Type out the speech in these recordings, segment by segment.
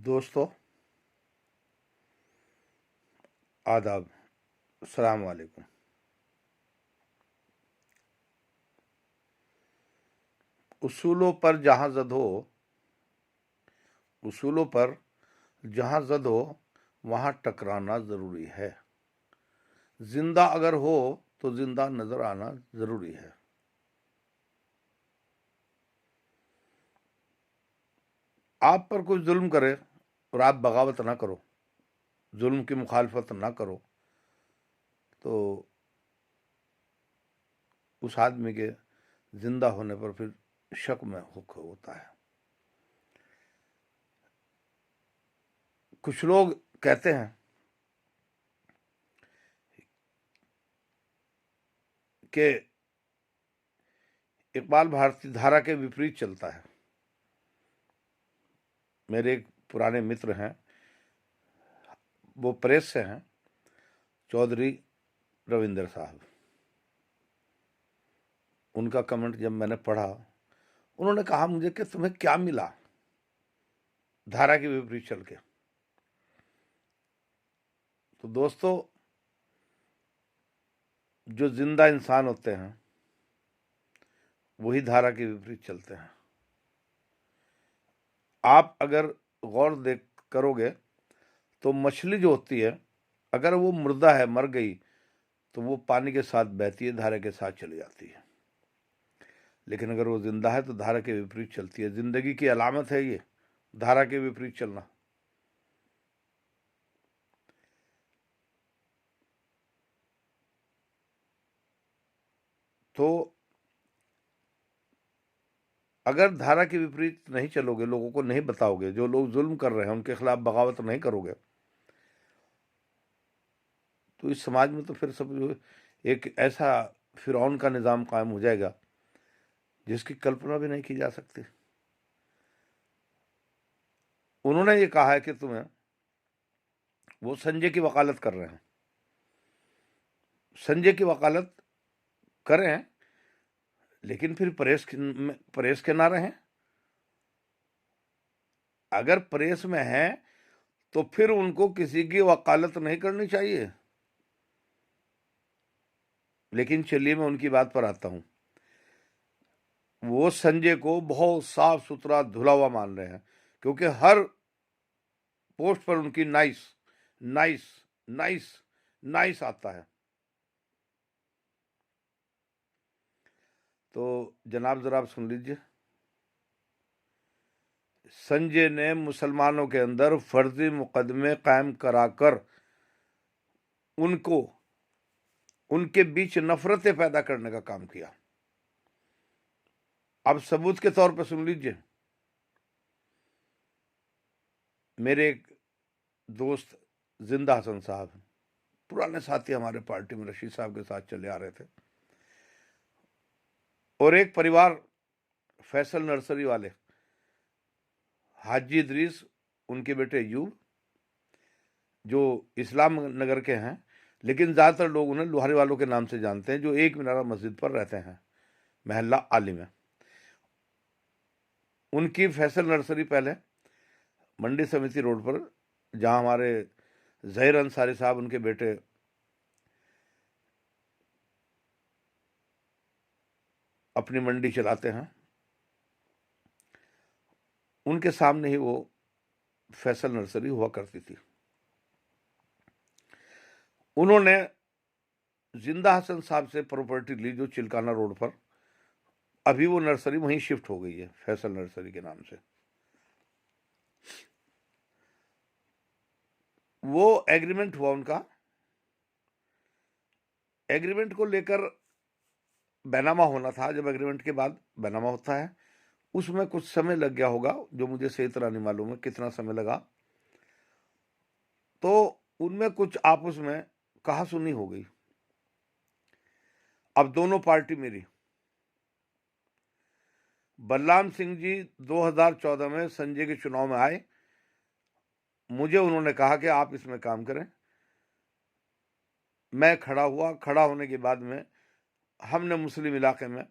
दोस्तों, आदाब, अस्सलाम वालेकुम। उसूलों पर जहाँ ज़द हो उसूलों पर जहाँ ज़द हो वहाँ टकराना ज़रूरी है। जिंदा अगर हो तो जिंदा नज़र आना ज़रूरी है। आप पर कोई जुल्म करे और आप बगावत ना करो, जुल्म की मुखालफत ना करो, तो उस आदमी के जिंदा होने पर फिर शक में हुक होता है। कुछ लोग कहते हैं कि इकबाल भारती धारा के विपरीत चलता है। मेरे एक पुराने मित्र हैं, वो प्रेस से हैं, चौधरी रविंदर साहब। उनका कमेंट जब मैंने पढ़ा, उन्होंने कहा मुझे कि तुम्हें क्या मिला धारा के विपरीत चल के। तो दोस्तों, जो जिंदा इंसान होते हैं वही धारा के विपरीत चलते हैं। आप अगर गौर देख करोगे तो मछली जो होती है, अगर वो मुर्दा है, मर गई, तो वो पानी के साथ बहती है, धारा के साथ चली जाती है। लेकिन अगर वो जिंदा है तो धारा के विपरीत चलती है। जिंदगी की अलामत है ये, धारा के विपरीत चलना। तो अगर धारा के विपरीत नहीं चलोगे, लोगों को नहीं बताओगे, जो लोग जुल्म कर रहे हैं उनके खिलाफ बगावत नहीं करोगे, तो इस समाज में तो फिर सब एक ऐसा फिरौन का निज़ाम कायम हो जाएगा जिसकी कल्पना भी नहीं की जा सकती। उन्होंने ये कहा है कि तुम्हें, वो संजय की वकालत कर रहे हैं। संजय की वकालत करें, लेकिन फिर प्रेस के ना रहें। अगर प्रेस में है तो फिर उनको किसी की वकालत नहीं करनी चाहिए। लेकिन चलिए, मैं उनकी बात पर आता हूं। वो संजय को बहुत साफ सुथरा धुला हुआ मान रहे हैं, क्योंकि हर पोस्ट पर उनकी नाइस नाइस नाइस नाइस आता है। तो जनाब, जरा आप सुन लीजिए। संजय ने मुसलमानों के अंदर फर्जी मुकदमे कायम कराकर उनको, उनके बीच नफरतें पैदा करने का काम किया। अब सबूत के तौर पर सुन लीजिए। मेरे एक दोस्त जिंदा हसन साहब, पुराने साथी, हमारे पार्टी में रशीद साहब के साथ चले आ रहे थे, और एक परिवार फैसल नर्सरी वाले हाजी इदरीस, उनके बेटे अयूब, जो इस्लाम नगर के हैं, लेकिन ज़्यादातर लोग उन्हें लोहारी वालों के नाम से जानते हैं, जो एक मीनारा मस्जिद पर रहते हैं, महल्ला आली में। उनकी फैसल नर्सरी पहले मंडी समिति रोड पर, जहां हमारे जहीर अंसारी साहब, उनके बेटे, अपनी मंडी चलाते हैं, उनके सामने ही वो फैसल नर्सरी हुआ करती थी। उन्होंने जिंदा हसन साहब से प्रॉपर्टी ली, जो चिलकाना रोड पर। अभी वो नर्सरी वहीं शिफ्ट हो गई है, फैसल नर्सरी के नाम से। वो एग्रीमेंट हुआ उनका, एग्रीमेंट को लेकर बैनामा होना था। जब एग्रीमेंट के बाद बैनामा होता है, उसमें कुछ समय लग गया होगा, जो मुझे सही तरह नहीं मालूम है कितना समय लगा। तो उनमें कुछ आपस में कहासुनी हो गई। अब दोनों पार्टी मेरी। बलराम सिंह जी 2014 में संजय के चुनाव में आए। मुझे उन्होंने कहा कि आप इसमें काम करें। मैं खड़ा हुआ। खड़ा होने के बाद में हमने मुस्लिम इलाके में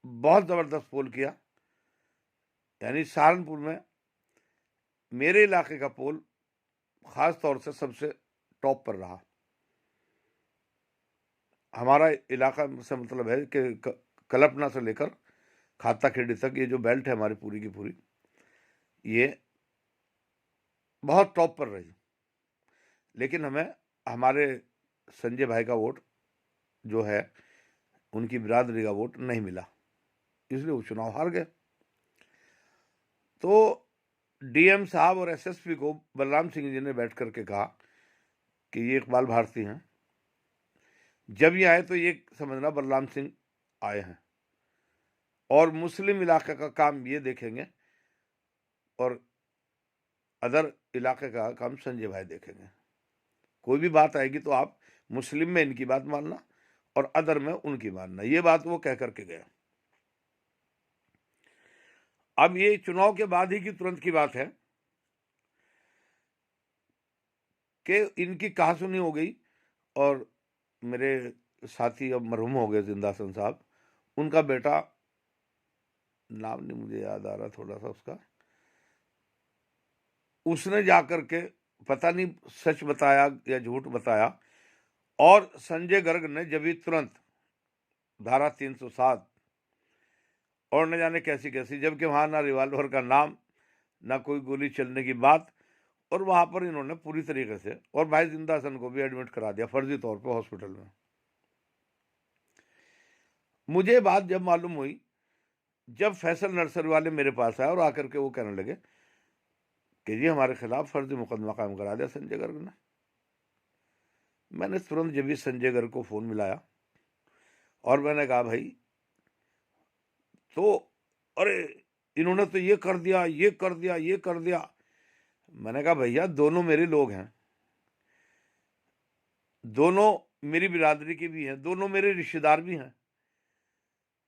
बहुत ज़बरदस्त पोल किया। यानी सहारनपुर में मेरे इलाके का पोल खास तौर से सबसे टॉप पर रहा। हमारा इलाका से मतलब है कि कल्पना से लेकर खाता खेड़ी तक ये जो बेल्ट है हमारी पूरी की पूरी, ये बहुत टॉप पर रही। लेकिन हमें हमारे संजय भाई का वोट जो है, उनकी बिरादरी का वोट नहीं मिला, इसलिए वो चुनाव हार गए। तो डीएम साहब और एसएसपी को बलराम सिंह जी ने बैठ करके कहा कि ये इकबाल भारती हैं, जब ये आए तो ये समझना बलराम सिंह आए हैं, और मुस्लिम इलाके का काम ये देखेंगे और अदर इलाके का काम संजय भाई देखेंगे। कोई भी बात आएगी तो आप मुस्लिम में इनकी बात मानना और अदर में उनकी मानना, ये बात वो कह करके गया। अब ये चुनाव के बाद ही की तुरंत की बात है कि इनकी कहासुनी हो गई, और मेरे साथी अब मरहूम हो गए जिंदासन साहब, उनका बेटा, नाम नहीं मुझे याद आ रहा थोड़ा सा उसका, उसने जाकर के पता नहीं सच बताया या झूठ बताया, और संजय गर्ग ने जब ही तुरंत धारा 307 और न जाने कैसी कैसी, जबकि वहां ना रिवॉल्वर का नाम, ना कोई गोली चलने की बात, और वहां पर इन्होंने पूरी तरीके से, और भाई जिंदासन को भी एडमिट करा दिया फर्जी तौर पे हॉस्पिटल में। मुझे बात जब मालूम हुई, जब फैसल नर्सरी वाले मेरे पास आए और आकर के वो कहने लगे कि जी हमारे खिलाफ फर्जी मुकदमा कायम करा दिया संजय गर्ग ने। मैंने तुरंत जब भी संजय गर्ग को फोन मिलाया और मैंने कहा भाई, तो अरे इन्होंने तो ये कर दिया, ये कर दिया, ये कर दिया। मैंने कहा भैया दोनों मेरे लोग हैं, दोनों मेरी बिरादरी के भी हैं, दोनों मेरे रिश्तेदार भी हैं,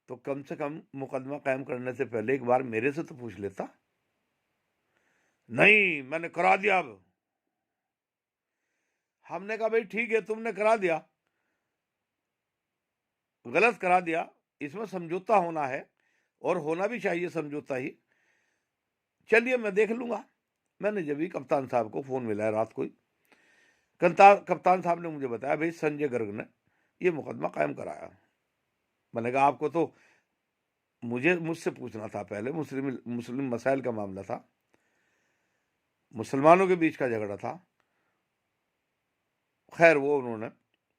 तो कम से कम मुकदमा कायम करने से पहले एक बार मेरे से तो पूछ लेता। नहीं, मैंने करा दिया। अब हमने कहा भाई ठीक है, तुमने करा दिया, गलत करा दिया, इसमें समझौता होना है और होना भी चाहिए समझौता ही। चलिए मैं देख लूंगा। मैंने जब भी कप्तान साहब को फोन मिलाया रात को ही, कप्तान साहब ने मुझे बताया भाई संजय गर्ग ने ये मुकदमा कायम कराया। मैंने कहा आपको तो मुझसे पूछना था पहले, मुस्लिम मसाइल का मामला था, मुसलमानों के बीच का झगड़ा था। खैर वो उन्होंने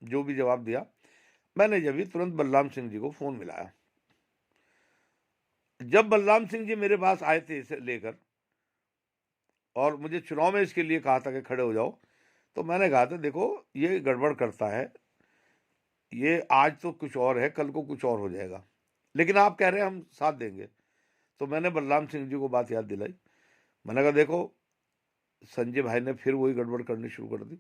जो भी जवाब दिया, मैंने जब भी तुरंत बलराम सिंह जी को फोन मिलाया। जब बलराम सिंह जी मेरे पास आए थे इसे लेकर और मुझे चुनाव में इसके लिए कहा था कि खड़े हो जाओ, तो मैंने कहा था देखो ये गड़बड़ करता है, ये आज तो कुछ और है, कल को कुछ और हो जाएगा, लेकिन आप कह रहे हैं हम साथ देंगे। तो मैंने बलराम सिंह जी को बात याद दिलाई। मैंने कहा देखो संजय भाई ने फिर वही गड़बड़ करनी शुरू कर दी,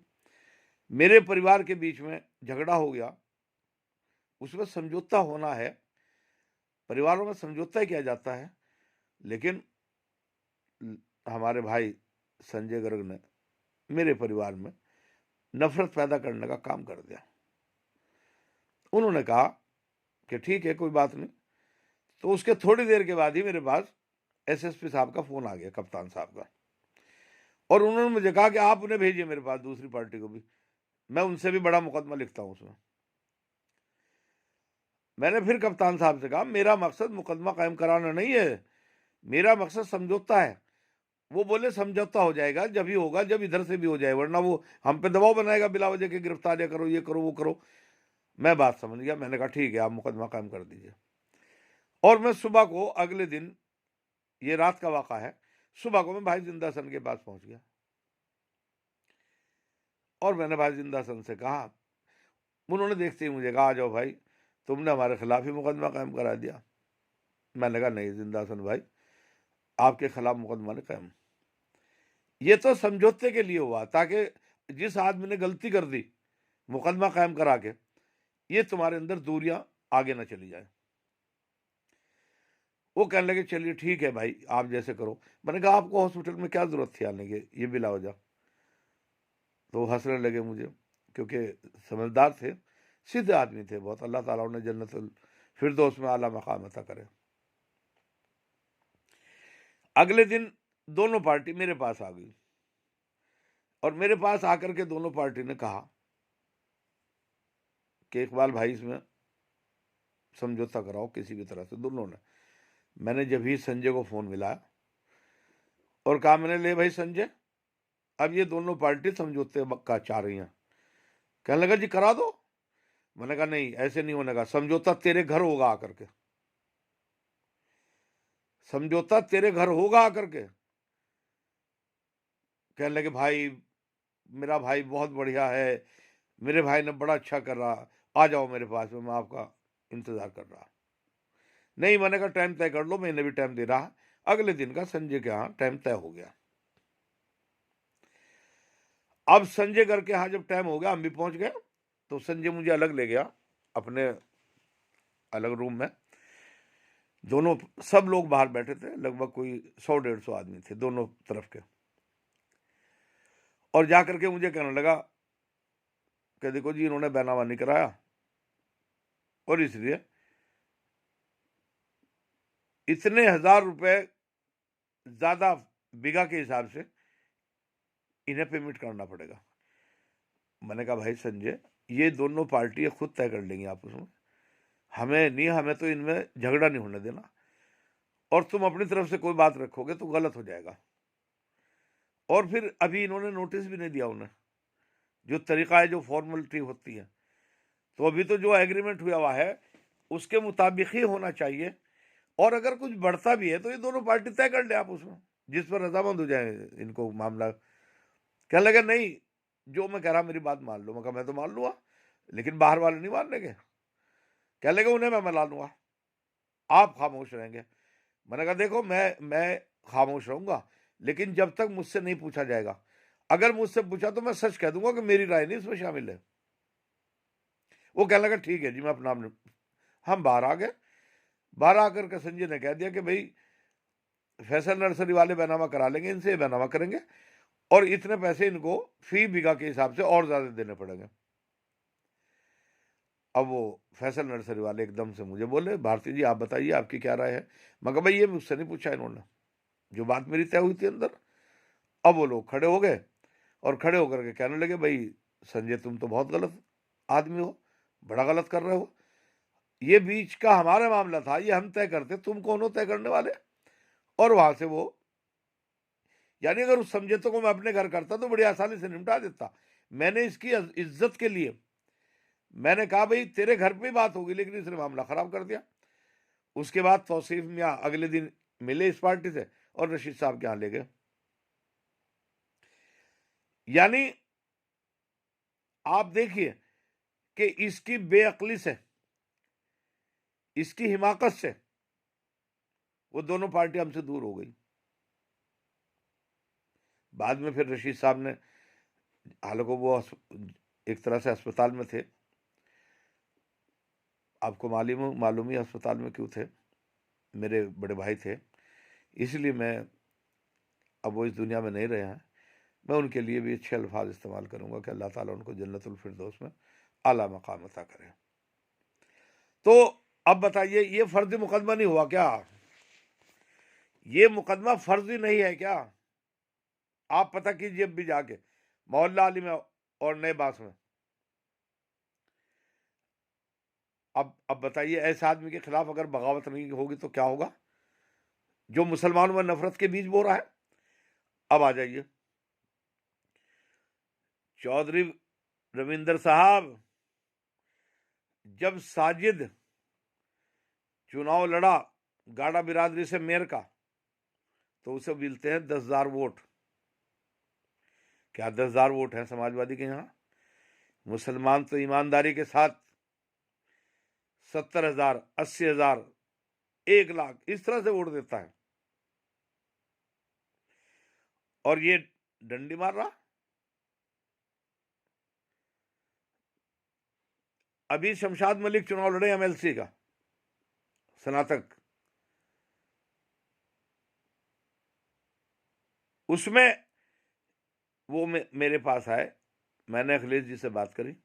मेरे परिवार के बीच में झगड़ा हो गया, उसमें समझौता होना है, परिवारों में समझौता ही किया जाता है, लेकिन हमारे भाई संजय गर्ग ने मेरे परिवार में नफरत पैदा करने का काम कर दिया। उन्होंने कहा कि ठीक है कोई बात नहीं। तो उसके थोड़ी देर के बाद ही मेरे पास एसएसपी साहब का फोन आ गया, कप्तान साहब का, और उन्होंने मुझे कहा कि आप उन्हें भेजिए मेरे पास, दूसरी पार्टी को भी, मैं उनसे भी बड़ा मुकदमा लिखता हूं उसमें। मैंने फिर कप्तान साहब से कहा मेरा मकसद मुकदमा कायम कराना नहीं है, मेरा मकसद समझौता है। वो बोले समझौता हो जाएगा जब ही होगा जब इधर से भी हो जाए, वरना वो हम पे दबाव बनाएगा बिला वजह के, गिरफ्तारियां करो, ये करो, वो करो। मैं बात समझ गया, मैंने कहा ठीक है आप मुकदमा कायम कर दीजिए। और मैं सुबह को, अगले दिन, ये रात का वाक़ा है, सुबह को मैं भाई जिंदासन के पास पहुंच गया और मैंने भाई जिंदासन से कहा, उन्होंने देखते ही मुझे कहा आ जाओ भाई, तुमने हमारे खिलाफ ही मुकदमा कायम करा दिया। मैंने कहा नहीं जिंदासन भाई, आपके खिलाफ मुकदमा नहीं कायम, ये तो समझौते के लिए हुआ ताकि जिस आदमी ने गलती कर दी मुकदमा कायम करा के, ये तुम्हारे अंदर दूरियां आगे ना चली जाए। वो कहने लगे चलिए ठीक है भाई आप जैसे करो। मैंने कहा आपको हॉस्पिटल में क्या जरूरत थी आने की, ये बिला वजह। तो हंसने लगे मुझे, क्योंकि समझदार थे, सीधे आदमी थे बहुत, अल्लाह ताला उन्हें जन्नतुल फिरदौस में आला मकाम अता करे। अगले दिन दोनों पार्टी मेरे पास आ गई और मेरे पास आकर के दोनों पार्टी ने कहा कि इकबाल भाई इसमें समझौता कराओ किसी भी तरह से। दोनों ने, मैंने जब ही संजय को फोन मिलाया और कहा, मैंने ले भाई संजय, अब ये दोनों पार्टी समझौते का चाह रही हैं। कहने लगा जी करा दो। मैंने कहा नहीं, ऐसे नहीं होने का, समझौता तेरे घर होगा आकर के, समझौता तेरे घर होगा आकर के। कहने लगे भाई मेरा भाई बहुत बढ़िया है, मेरे भाई ने बड़ा अच्छा कर रहा, आ जाओ मेरे पास में, मैं आपका इंतजार कर रहा। नहीं, मैंने कहा टाइम तय कर लो, मैंने भी टाइम दे रहा। अगले दिन का संजय के यहाँ टाइम तय हो गया। अब संजय घर के यहाँ जब टाइम हो गया, हम भी पहुंच गए, तो संजय मुझे अलग ले गया अपने अलग रूम में। दोनों सब लोग बाहर बैठे थे, लगभग कोई 100-150 आदमी थे दोनों तरफ के। और जाकर के मुझे कहने लगा कि देखो जी इन्होंने बैनामा नहीं कराया और इसलिए इतने हजार रुपए ज्यादा बीघा के हिसाब से इन्हें पेमेंट करना पड़ेगा। मैंने कहा भाई संजय, ये दोनों पार्टियां खुद तय कर लेंगी आपस में, हमें नहीं, हमें तो इनमें झगड़ा नहीं होने देना, और तुम अपनी तरफ से कोई बात रखोगे तो गलत हो जाएगा। और फिर अभी इन्होंने नोटिस भी नहीं दिया उन्हें, जो तरीका है, जो फॉर्मेलिटी होती है, तो अभी तो जो एग्रीमेंट हुआ है उसके मुताबिक ही होना चाहिए। और अगर कुछ बढ़ता भी है तो ये दोनों पार्टी तय कर ले आप उसमें, जिस पर रजामंद हो जाए इनको मामला। कहने लगे नहीं, जो मैं कह रहा मेरी बात मान लो। मैं कहा मैं तो मान लूंगा, लेकिन बाहर वाले नहीं मान लेंगे। कहने लगे उन्हें मैं मना लूंगा, आप खामोश रहेंगे। मैंने कहा देखो मैं खामोश रहूंगा, लेकिन जब तक मुझसे नहीं पूछा जाएगा। अगर मुझसे पूछा तो मैं सच कह दूंगा कि मेरी राय नहीं इसमें शामिल है। वो कहने लगा ठीक है जी, मैं अपना नाम। हम बाहर आ गए। बाहर आकर के संजय ने कह दिया कि भाई फैसल नर्सरी वाले बैनामा करा लेंगे, इनसे बैनामा करेंगे, और इतने पैसे इनको फी बीघा के हिसाब से और ज्यादा देने पड़ेंगे। अब वो फैसल नर्सरी वाले एकदम से मुझे बोले, भारती जी आप बताइए आपकी क्या राय है। मैं कहा भाई ये मुझसे नहीं पूछा इन्होंने, जो बात मेरी तय हुई थी अंदर। अब वो लोग खड़े हो गए और खड़े होकर के कहने लगे भाई संजय तुम तो बहुत गलत आदमी हो, बड़ा गलत कर रहे हो, ये बीच का हमारा मामला था, ये हम तय करते, तुम कौन हो तय करने वाले। और वहां से वो, यानी अगर उस समझौते को मैं अपने घर करता तो बड़ी आसानी से निपटा देता। मैंने इसकी इज्जत के लिए मैंने कहा भाई तेरे घर पे बात होगी, लेकिन इसने मामला खराब कर दिया। उसके बाद तौसीफ मियाँ अगले दिन मिले इस पार्टी से और रशीद साहब के यहां ले गए। यानी आप देखिए कि इसकी बेअक्ली से, इसकी हिमाकत से वो दोनों पार्टी हमसे दूर हो गई। बाद में फिर रशीद साहब ने, हालांकि वो एक तरह से अस्पताल में थे, आपको मालूम ही अस्पताल में क्यों थे, मेरे बड़े भाई थे, इसलिए मैं, अब वो इस दुनिया में नहीं रहे हैं, मैं उनके लिए भी अच्छे अल्फाज इस्तेमाल करूंगा कि अल्लाह ताला उनको जन्नतुल फिरदौस में आला मकाम अता करे। तो अब बताइए, ये फर्जी मुकदमा नहीं हुआ क्या? ये मुकदमा फर्जी नहीं है क्या? आप पता कीजिए अब भी जाके मोहल्ला अली में और नए बास में। अब बताइए, ऐसे आदमी के खिलाफ अगर बगावत नहीं होगी तो क्या होगा, जो मुसलमानों में नफरत के बीज बो रहा है। अब आ जाइए, चौधरी रविंदर साहब, जब साजिद चुनाव लड़ा गाड़ा बिरादरी से मेयर का, तो उसे मिलते हैं 10,000 वोट। क्या 10,000 वोट हैं समाजवादी के यहां? मुसलमान तो ईमानदारी के साथ 70,000, 80,000, 1,00,000 इस तरह से वोट देता है, और ये डंडी मार रहा। अभी शमशाद मलिक चुनाव लड़े एमएलसी का, स्नातक, उसमें वो मेरे पास आए, मैंने अखिलेश जी से बात करी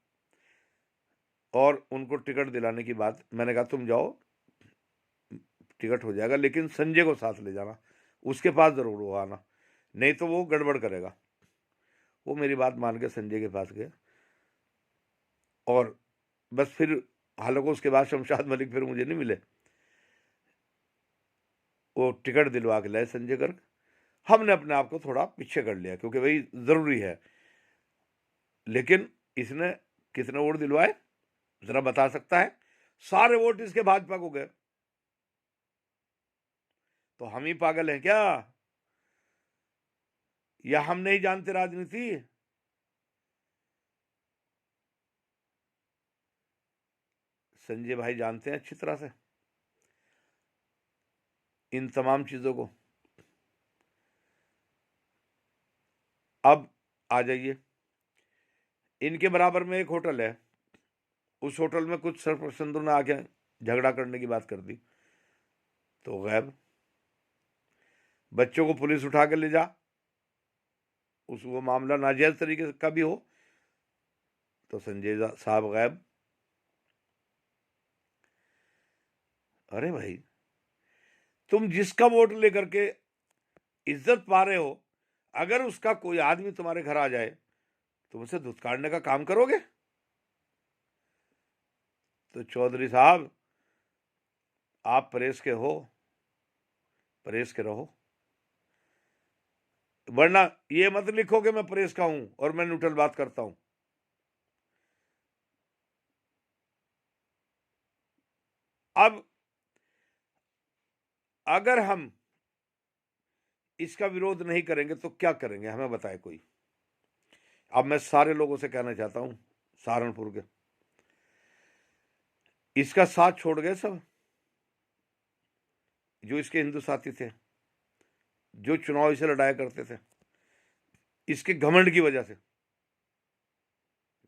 और उनको टिकट दिलाने की बात, मैंने कहा तुम जाओ टिकट हो जाएगा, लेकिन संजय को साथ ले जाना, उसके पास जरूर वो आना। नहीं तो वो गड़बड़ करेगा। वो मेरी बात मान के संजय के पास गए और बस फिर हालांकि उसके बाद शमशाद मलिक फिर मुझे नहीं मिले। वो टिकट दिलवा के लाए संजय गर्ग। हमने अपने आप को थोड़ा पीछे कर लिया क्योंकि भाई जरूरी है। लेकिन इसने कितने वोट दिलवाए जरा बता सकता है? सारे वोट इसके भाजपा को गए। तो हम ही पागल हैं क्या, या हम नहीं जानते राजनीति? संजय भाई जानते हैं अच्छी तरह से इन तमाम चीजों को। अब आ जाइए, इनके बराबर में एक होटल है, उस होटल में कुछ सरपसंदों ने आके झगड़ा करने की बात कर दी तो गैब। बच्चों को पुलिस उठा के ले जा, उस वो मामला नाजायज तरीके का भी हो तो संजय साहब गैब। अरे भाई, तुम जिसका वोट लेकर के इज्जत पा रहे हो, अगर उसका कोई आदमी तुम्हारे घर आ जाए तुम उसे धुतकारने का काम करोगे? तो चौधरी साहब, आप प्रेस के हो, प्रेस के रहो, वरना ये मत लिखो कि मैं प्रेस का हूं और मैं न्यूट्रल बात करता हूं। अब अगर हम इसका विरोध नहीं करेंगे तो क्या करेंगे, हमें बताए कोई। अब मैं सारे लोगों से कहना चाहता हूं, सहारनपुर के, इसका साथ छोड़ गए सब जो इसके हिंदू साथी थे, जो चुनाव इसे लड़ाया करते थे इसके घमंड की वजह से।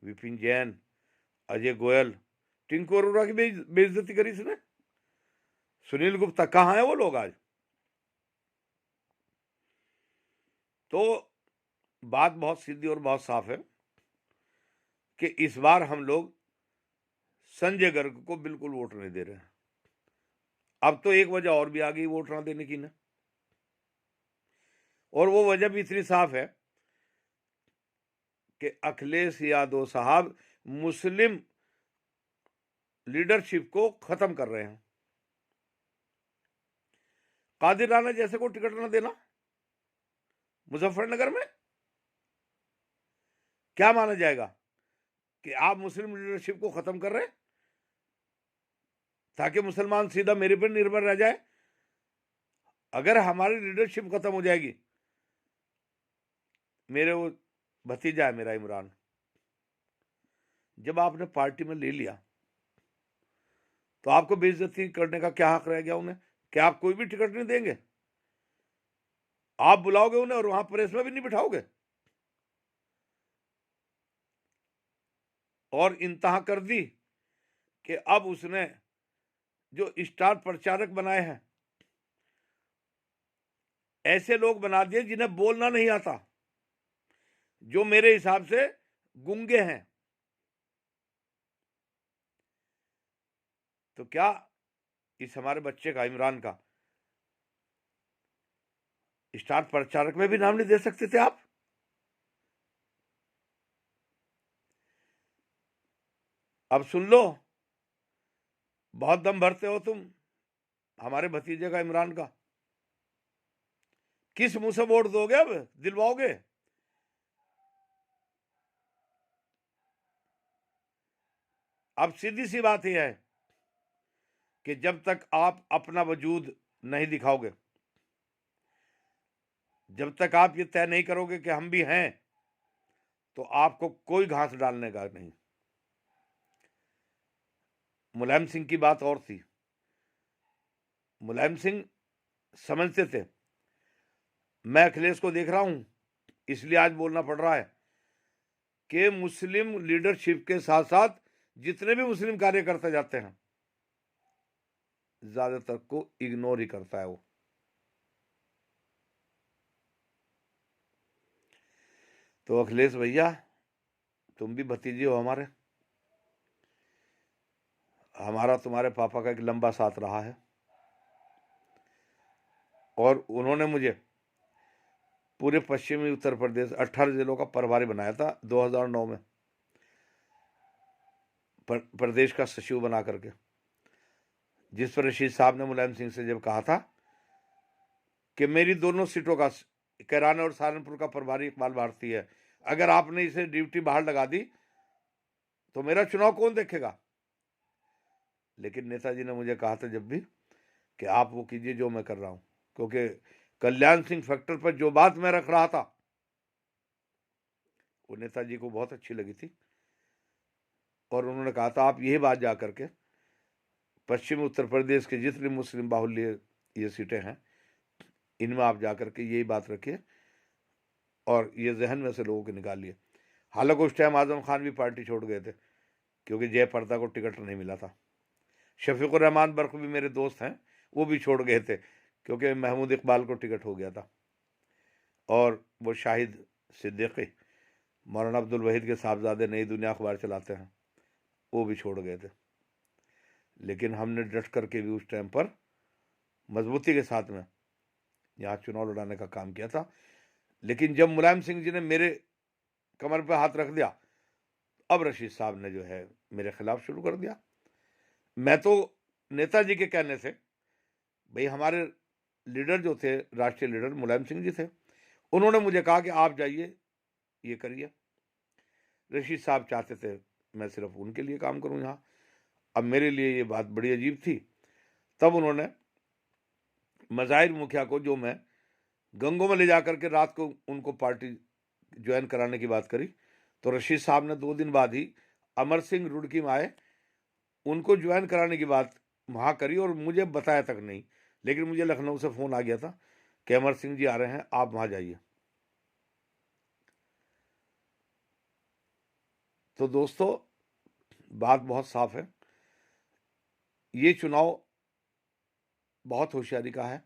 विपिन जैन, अजय गोयल, टिंकू अरोड़ा की बेइज्जती करी इसने। सुनील गुप्ता, कहां है वो लोग आज? तो बात बहुत सीधी और बहुत साफ है कि इस बार हम लोग संजय गर्ग को बिल्कुल वोट नहीं दे रहे हैं। अब तो एक वजह और भी आ गई वोट ना देने की ना, और वो वजह भी इतनी साफ है कि अखिलेश यादव साहब मुस्लिम लीडरशिप को खत्म कर रहे हैं। कादिर राना जैसे को टिकट ना देना मुजफ्फरनगर में, क्या माना जाएगा कि आप मुस्लिम लीडरशिप को खत्म कर रहे हैं ताकि मुसलमान सीधा मेरे पर निर्भर रह जाए? अगर हमारी लीडरशिप खत्म हो जाएगी, मेरे वो भतीजा है मेरा इमरान, जब आपने पार्टी में ले लिया तो आपको बेइज्जती करने का क्या हक रह गया उन्हें? क्या आप कोई भी टिकट नहीं देंगे? आप बुलाओगे उन्हें और वहां प्रेस में भी नहीं बिठाओगे? और इंतहा कर दी कि अब उसने जो स्टार प्रचारक बनाए हैं ऐसे लोग बना दिए जिन्हें बोलना नहीं आता, जो मेरे हिसाब से गूंगे हैं। तो क्या इस हमारे बच्चे का, इमरान का, स्टार प्रचारक में भी नाम नहीं दे सकते थे आप? अब सुन लो, बहुत दम भरते हो तुम हमारे भतीजे का, इमरान का। किस मुंह से वोट दोगे, अब दिलवाओगे? अब सीधी सी बात यह है कि जब तक आप अपना वजूद नहीं दिखाओगे, जब तक आप ये तय नहीं करोगे कि हम भी हैं, तो आपको कोई घास डालने का नहीं। मुलायम सिंह की बात और थी। मुलायम सिंह समझते थे, मैं अखिलेश को देख रहा हूं इसलिए आज बोलना पड़ रहा है कि मुस्लिम लीडरशिप के साथ साथ जितने भी मुस्लिम कार्यकर्ता जाते हैं ज्यादातर को इग्नोर ही करता है वो। तो अखिलेश भैया, तुम भी भतीजे हो हमारे, हमारा तुम्हारे पापा का एक लंबा साथ रहा है और उन्होंने मुझे पूरे पश्चिमी उत्तर प्रदेश 18 जिलों का प्रभारी बनाया था 2009 में, प्रदेश का सचिव बना करके, जिस पर रशीद साहब ने मुलायम सिंह से जब कहा था कि मेरी दोनों सीटों का, कैराना और सहारनपुर का प्रभारी इकबाल भारती है, अगर आपने इसे ड्यूटी बाहर लगा दी तो मेरा चुनाव कौन देखेगा। लेकिन नेताजी ने मुझे कहा था जब भी कि आप वो कीजिए जो मैं कर रहा हूं, क्योंकि कल्याण सिंह फैक्टर पर जो बात मैं रख रहा था वो नेताजी को बहुत अच्छी लगी थी, और उन्होंने कहा था आप यही बात जा करके पश्चिमी उत्तर प्रदेश के जितने मुस्लिम बाहुल्य ये सीटें हैं इनमें आप जा करके यही बात रखिए और ये जहन में से लोगों को निकालिए। हालांकि उस टाइम आजम खान भी पार्टी छोड़ गए थे क्योंकि जयप्रदा को टिकट नहीं मिला था। शफीकुर रहमान बर्क भी मेरे दोस्त हैं, वो भी छोड़ गए थे क्योंकि महमूद इकबाल को टिकट हो गया था, और वो शाहिद सिद्दीकी मौलाना अब्दुल वहीद के साहबजादे नई दुनिया अखबार चलाते हैं, वो भी छोड़ गए थे। लेकिन हमने डट करके भी उस टाइम पर मजबूती के साथ में यहाँ चुनाव लड़ाने का काम किया था। लेकिन जब मुलायम सिंह जी ने मेरे कमर पर हाथ रख दिया, अब रशीद साहब ने जो है मेरे खिलाफ शुरू कर दिया। मैं तो नेताजी के कहने से, भाई हमारे लीडर जो थे, राष्ट्रीय लीडर मुलायम सिंह जी थे, उन्होंने मुझे कहा कि आप जाइए ये करिए। रशीद साहब चाहते थे मैं सिर्फ उनके लिए काम करूं यहाँ। अब मेरे लिए ये बात बड़ी अजीब थी। तब उन्होंने मज़ाहिर मुखिया को, जो मैं गंगों में ले जाकर के रात को उनको पार्टी ज्वाइन कराने की बात करी, तो रशीद साहब ने 2 दिन बाद ही अमर सिंह रुड़की में आए, उनको ज्वाइन कराने की बात वहाँ करी और मुझे बताया तक नहीं। लेकिन मुझे लखनऊ से फ़ोन आ गया था कि अमर सिंह जी आ रहे हैं, आप वहाँ जाइए। तो दोस्तों बात बहुत साफ है, ये चुनाव बहुत होशियारी का है।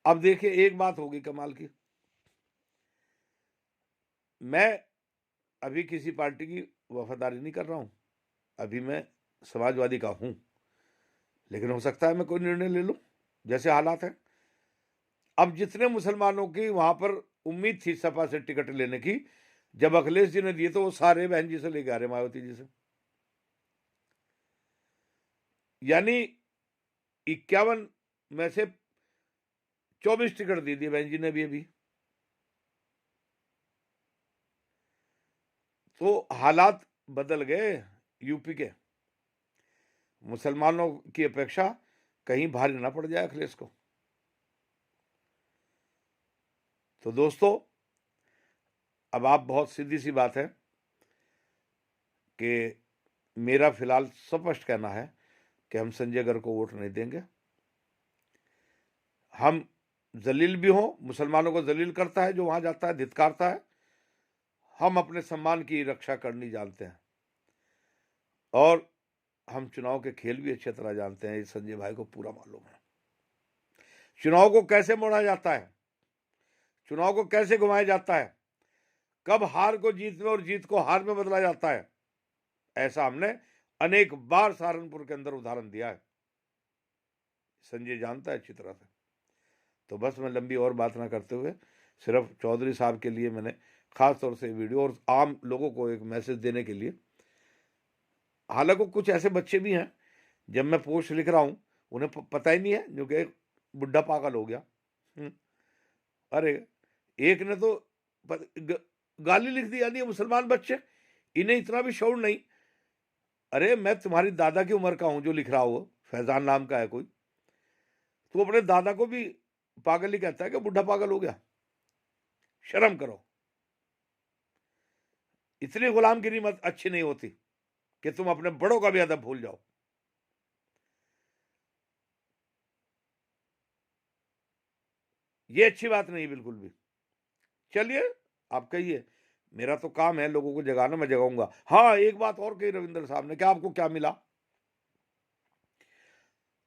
अब देखिए एक बात होगी कमाल की, मैं अभी किसी पार्टी की वफादारी नहीं कर रहा हूं, अभी मैं समाजवादी का हूं, लेकिन हो सकता है मैं कोई निर्णय ले लूं जैसे हालात हैं। अब जितने मुसलमानों की वहां पर उम्मीद थी सपा से टिकट लेने की, जब अखिलेश जी ने दिए तो वो सारे बहन जी से लेके आ रहे, मायावती जी से। यानी 51 में से 24 टिकट दे दिए बहन जी ने भी अभी। तो हालात बदल गए यूपी के। मुसलमानों की अपेक्षा कहीं भारी ना पड़ जाए अखिलेश को। तो दोस्तों अब आप, बहुत सीधी सी बात है कि मेरा फिलहाल स्पष्ट कहना है कि हम संजय गर्ग को वोट नहीं देंगे। हम जलील भी हों, मुसलमानों को जलील करता है जो वहां जाता है, धिक्कारता है, हम अपने सम्मान की रक्षा करनी जानते हैं और हम चुनाव के खेल भी अच्छी तरह जानते हैं। ये संजय भाई को पूरा मालूम है चुनाव को कैसे मोड़ा जाता है, चुनाव को कैसे घुमाया जाता है, कब हार को जीत में और जीत को हार में बदला जाता है। ऐसा हमने अनेक बार सहारनपुर के अंदर उदाहरण दिया है, संजय जानता है अच्छी तरह से। तो बस मैं लंबी और बात ना करते हुए सिर्फ चौधरी साहब के लिए मैंने खास तौर से वीडियो और आम लोगों को एक मैसेज देने के लिए, हालांकि कुछ ऐसे बच्चे भी हैं जब मैं पोस्ट लिख रहा हूं उन्हें पता ही नहीं है, जो कि बुढ़ा पागल हो गया। अरे एक ने तो गाली लिख दी, यानी मुसलमान बच्चे, इन्हें इतना भी शौर नहीं। अरे मैं तुम्हारी दादा की उम्र का हूं जो लिख रहा हो, फैजान नाम का है कोई, तो अपने दादा को भी पागल ही कहता है कि बुढ़ा पागल हो गया। शर्म करो, इतनी गुलामगिरी मत अच्छी नहीं होती कि तुम अपने बड़ों का भी अदब भूल जाओ। ये अच्छी बात नहीं बिल्कुल भी। चलिए आप कहिए, मेरा तो काम है लोगों को जगाना, मैं जगाऊंगा। हाँ एक बात और कही रविंद्र साहब ने, क्या आपको क्या मिला?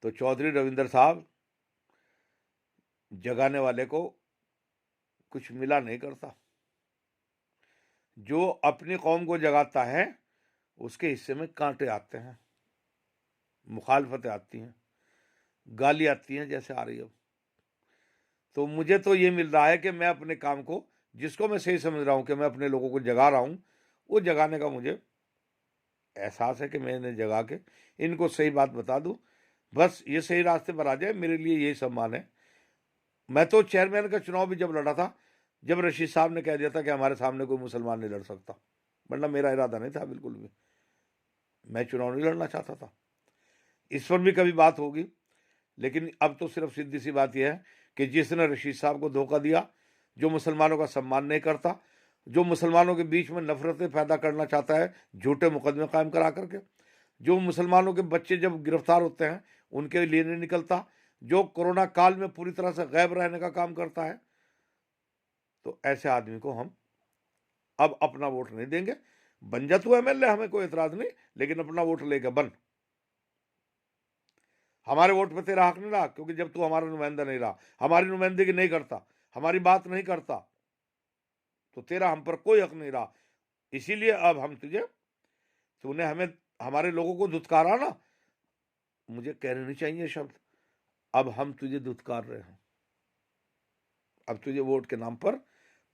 तो चौधरी रविंद्र साहब, जगाने वाले को कुछ मिला नहीं करता, जो अपनी कौम को जगाता है उसके हिस्से में कांटे आते हैं, मुखालफतें आती हैं, गाली आती हैं जैसे आ रही है। तो मुझे तो ये मिल रहा है कि मैं अपने काम को, जिसको मैं सही समझ रहा हूँ कि मैं अपने लोगों को जगा रहा हूँ, वो जगाने का मुझे एहसास है कि मैं इन्हें जगा के इनको सही बात बता दूं, बस ये सही रास्ते पर आ जाए, मेरे लिए यही सम्मान है। मैं तो चेयरमैन का चुनाव भी जब लड़ा था, जब रशीद साहब ने कह दिया था कि हमारे सामने कोई मुसलमान नहीं लड़ सकता, वरना मेरा इरादा नहीं था बिल्कुल भी, मैं चुनाव नहीं लड़ना चाहता था। इस पर भी कभी बात होगी, लेकिन अब तो सिर्फ सीधी सी बात यह है कि जिसने रशीद साहब को धोखा दिया, जो मुसलमानों का सम्मान नहीं करता, जो मुसलमानों के बीच में नफरतें पैदा करना चाहता है झूठे मुकदमे कायम करा करके, जो मुसलमानों के बच्चे जब गिरफ्तार होते हैं उनके लिए नहीं निकलता, जो कोरोना काल में पूरी तरह से गायब रहने का काम करता है, तो ऐसे आदमी को हम अब अपना वोट नहीं देंगे। बन जा तू एमएलए, हमें कोई एतराज नहीं, लेकिन अपना वोट लेके बन। हमारे वोट पे तेरा हक नहीं रहा, क्योंकि जब तू हमारा नुमाइंदा नहीं रहा, हमारी नुमाइंदगी नहीं करता, हमारी बात नहीं करता, तो तेरा हम पर कोई हक नहीं रहा। इसीलिए अब हम तूने हमें, हमारे लोगों को धुतकारा ना, मुझे कहने नहीं चाहिए शब्द, अब हम तुझे धुतकार रहे हैं। अब तुझे वोट के नाम पर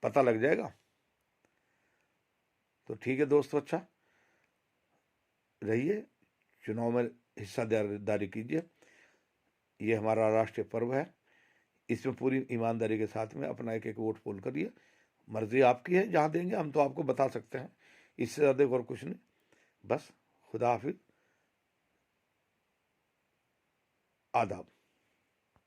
पता लग जाएगा। तो ठीक है दोस्तों, अच्छा रहिए, चुनाव में हिस्सादारी कीजिए। ये हमारा राष्ट्रीय पर्व है, इसमें पूरी ईमानदारी के साथ में अपना एक एक वोट पोल करिए। मर्जी आपकी है, जहाँ देंगे हम तो आपको बता सकते हैं, इससे ज़्यादा और कुछ नहीं। बस, खुदा हाफिज, आदाब।